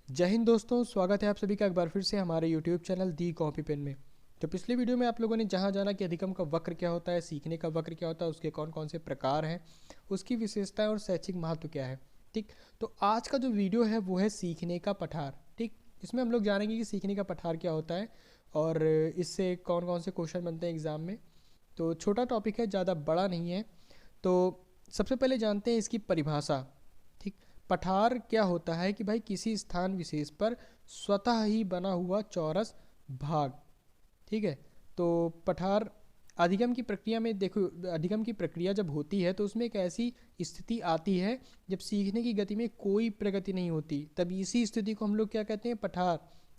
जय हिंद दोस्तों, स्वागत है आप सभी का एक बार फिर से हमारे YouTube चैनल दी कॉपी पेन में। तो पिछले वीडियो में आप लोगों ने जहां जाना कि अधिगम का वक्र क्या होता है, सीखने का वक्र क्या होता है, उसके कौन कौन से प्रकार हैं, उसकी विशेषताएं और शैक्षिक महत्व क्या है। ठीक। तो आज का जो वीडियो है वो है सीखने का पठार। ठीक। इसमें हम लोग जानेंगे कि सीखने का पठार क्या होता है और इससे कौन कौन से क्वेश्चन बनते हैं एग्ज़ाम में। तो छोटा टॉपिक है, ज़्यादा बड़ा नहीं है। तो सबसे पहले जानते हैं इसकी परिभाषा। ठीक। पठार क्या होता है कि भाई किसी स्थान विशेष पर स्वतः ही बना हुआ चौरस भाग। ठीक है। तो पठार अधिगम की प्रक्रिया में देखो, अधिगम की प्रक्रिया जब होती है तो उसमें एक ऐसी स्थिति आती है जब सीखने की गति में कोई प्रगति नहीं होती, तब इसी स्थिति को हम लोग क्या कहते हैं, पठार।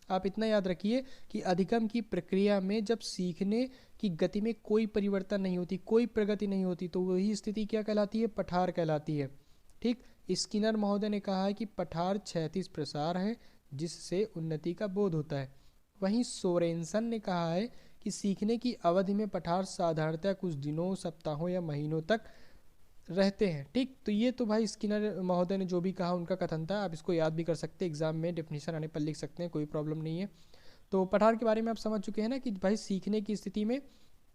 आप इतना याद रखिए कि अधिगम की प्रक्रिया में जब सीखने की गति में कोई परिवर्तन नहीं होती, कोई प्रगति नहीं होती, तो वही स्थिति क्या कहलाती है, पठार कहलाती है। ठीक। स्किनर महोदय ने कहा है कि पठार क्षैतिज प्रसार है जिससे उन्नति का बोध होता है। वहीं सोरेनसन ने कहा है कि सीखने की अवधि में पठार साधारणतः कुछ दिनों, सप्ताहों या महीनों तक रहते हैं। ठीक। तो ये तो भाई स्किनर महोदय ने जो भी कहा उनका कथन था, आप इसको याद भी कर सकते हैं, एग्जाम में डेफिनेशन आने पर लिख सकते हैं, कोई प्रॉब्लम नहीं है। तो पठार के बारे में आप समझ चुके हैं ना कि भाई सीखने की स्थिति में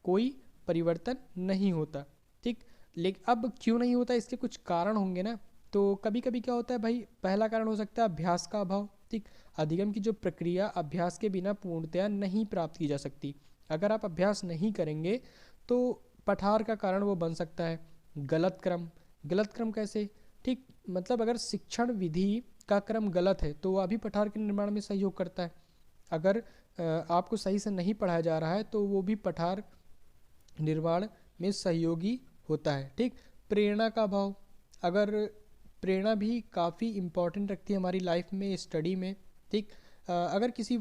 कोई परिवर्तन नहीं होता। ठीक। लेकिन अब क्यों नहीं होता, इसके कुछ कारण होंगे ना। तो कभी कभी क्या होता है भाई, पहला कारण हो सकता है अभ्यास का अभाव। ठीक। अधिगम की जो प्रक्रिया अभ्यास के बिना पूर्णतया नहीं प्राप्त की जा सकती। अगर आप अभ्यास नहीं करेंगे तो पठार का कारण वो बन सकता है। गलत क्रम। गलत क्रम कैसे? ठीक। मतलब अगर शिक्षण विधि का क्रम गलत है तो वह भी पठार के निर्माण में सहयोग करता है। अगर आपको सही से नहीं पढ़ाया जा रहा है तो वो भी पठार निर्माण में सहयोगी होता है। ठीक। प्रेरणा का अभाव। अगर प्रेरणा भी काफ़ी इम्पॉर्टेंट रखती है हमारी लाइफ में, स्टडी में। ठीक। अगर किसी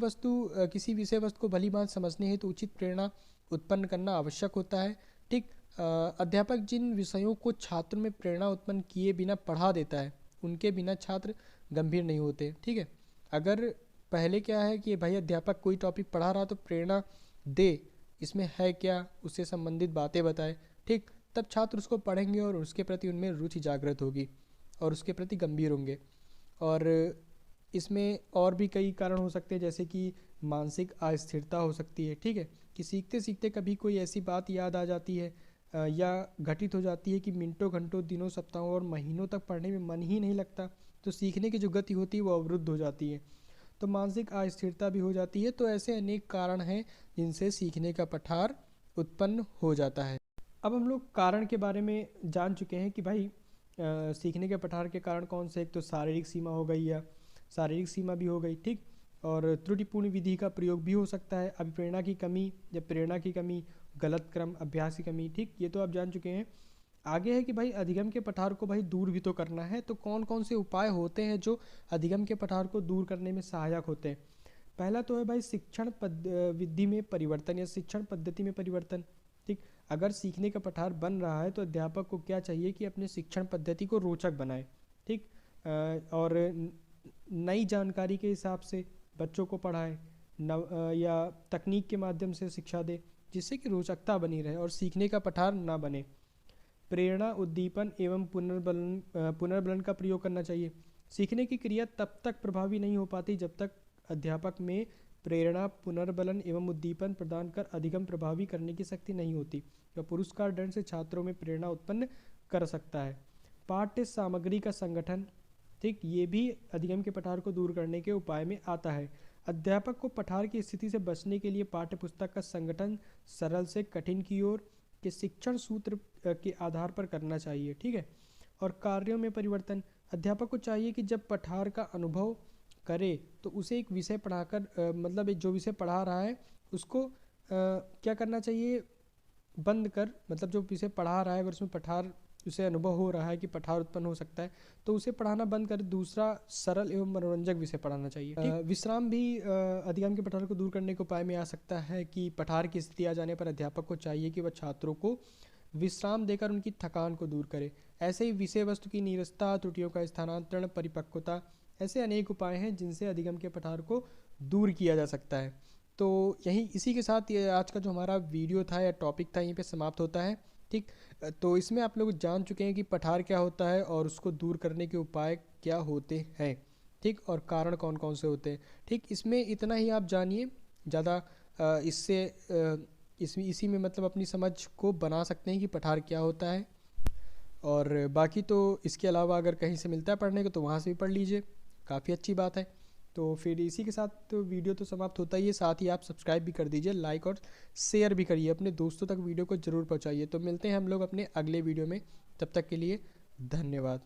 विषय वस्तु को भली बात समझनी है तो उचित प्रेरणा उत्पन्न करना आवश्यक होता है। ठीक। अध्यापक जिन विषयों को छात्र में प्रेरणा उत्पन्न किए बिना पढ़ा देता है उनके बिना छात्र गंभीर नहीं होते। ठीक है। अगर पहले क्या है कि भाई अध्यापक कोई टॉपिक पढ़ा रहा तो प्रेरणा दे, इसमें है क्या, उससे संबंधित बातें बताए। ठीक। तब छात्र उसको पढ़ेंगे और उसके प्रति उनमें रुचि जागृत होगी और उसके प्रति गंभीर होंगे। और इसमें और भी कई कारण हो सकते हैं, जैसे कि मानसिक अस्थिरता हो सकती है। ठीक है। कि सीखते सीखते कभी कोई ऐसी बात याद आ जाती है या घटित हो जाती है कि मिनटों घंटों दिनों सप्ताहों और महीनों तक पढ़ने में मन ही नहीं लगता, तो सीखने की जो गति होती है वो अवरुद्ध हो जाती है। तो मानसिक अस्थिरता भी हो जाती है। तो ऐसे अनेक कारण हैं जिनसे सीखने का पठार उत्पन्न हो जाता है। अब हम लोग कारण के बारे में जान चुके हैं कि भाई सीखने के पठार के कारण कौन से, एक तो शारीरिक सीमा हो गई या शारीरिक सीमा भी हो गई। ठीक। और त्रुटिपूर्ण विधि का प्रयोग भी हो सकता है, अभिप्रेरणा की कमी या प्रेरणा की कमी, गलत क्रम, अभ्यास की कमी। ठीक। ये तो आप जान चुके हैं। आगे है कि भाई अधिगम के पठार को भाई दूर भी तो करना है, तो कौन कौन से उपाय होते हैं जो अधिगम के पठार को दूर करने में सहायक होते हैं। पहला तो है भाई विधि में परिवर्तन या शिक्षण पद्धति में परिवर्तन। ठीक। अगर सीखने का पठार बन रहा है तो अध्यापक को क्या चाहिए कि अपने शिक्षण पद्धति को रोचक बनाए। ठीक। और नई जानकारी के हिसाब से बच्चों को पढ़ाए, या तकनीक के माध्यम से शिक्षा दे जिससे कि रोचकता बनी रहे और सीखने का पठार ना बने। प्रेरणा, उद्दीपन एवं पुनर्बलन का प्रयोग करना चाहिए। सीखने की क्रिया तब तक प्रभावी नहीं हो पाती जब तक अध्यापक में प्रेरणा, पुनर्बलन एवं उद्दीपन प्रदान कर अधिगम प्रभावी करने की शक्ति नहीं होती। या पुरस्कार दंड से छात्रों में प्रेरणा उत्पन्न कर सकता है। पाठ्य सामग्री का संगठन। ठीक। ये भी अधिगम के पठार को दूर करने के उपाय में आता है। अध्यापक को पठार की स्थिति से बचने के लिए पाठ्य पुस्तक का संगठन सरल से कठिन की ओर के शिक्षण सूत्र के आधार पर करना चाहिए। ठीक है। और कार्यों में परिवर्तन। अध्यापक को चाहिए कि जब पठार का अनुभव करे तो उसे एक विषय पढ़ाकर मतलब जो विषय पढ़ा रहा है उसको क्या करना चाहिए, बंद कर, मतलब जो विषय पढ़ा रहा है अगर उसमें पठार, उसे अनुभव हो रहा है कि पठार उत्पन्न हो सकता है, तो उसे पढ़ाना बंद कर दूसरा सरल एवं मनोरंजक विषय पढ़ाना चाहिए। ठीक। विश्राम भी अधिगम के पठार को दूर करने के उपाय में आ सकता है कि पठार की स्थिति आ जाने पर अध्यापक को चाहिए कि वह छात्रों को विश्राम देकर उनकी थकान को दूर करे। ऐसे ही विषय वस्तु की नीरसता, त्रुटियों का स्थानांतरण, परिपक्वता, ऐसे अनेक उपाय हैं जिनसे अधिगम के पठार को दूर किया जा सकता है। तो यही, इसी के साथ ये आज का जो हमारा वीडियो था या टॉपिक था यहीं पे समाप्त होता है। ठीक। तो इसमें आप लोग जान चुके हैं कि पठार क्या होता है और उसको दूर करने के उपाय क्या होते हैं। ठीक, और कारण कौन कौन से होते हैं। ठीक, इसमें इतना ही आप जानिए, ज़्यादा इससे इसी में मतलब अपनी समझ को बना सकते हैं कि पठार क्या होता है। और बाकी तो इसके अलावा अगर कहीं से मिलता है पढ़ने को तो वहाँ से भी पढ़ लीजिए, काफ़ी अच्छी बात है। तो फिर इसी के साथ तो वीडियो तो समाप्त होता ही है, साथ ही आप सब्सक्राइब भी कर दीजिए, लाइक और शेयर भी करिए, अपने दोस्तों तक वीडियो को ज़रूर पहुँचाइए। तो मिलते हैं हम लोग अपने अगले वीडियो में, तब तक के लिए धन्यवाद।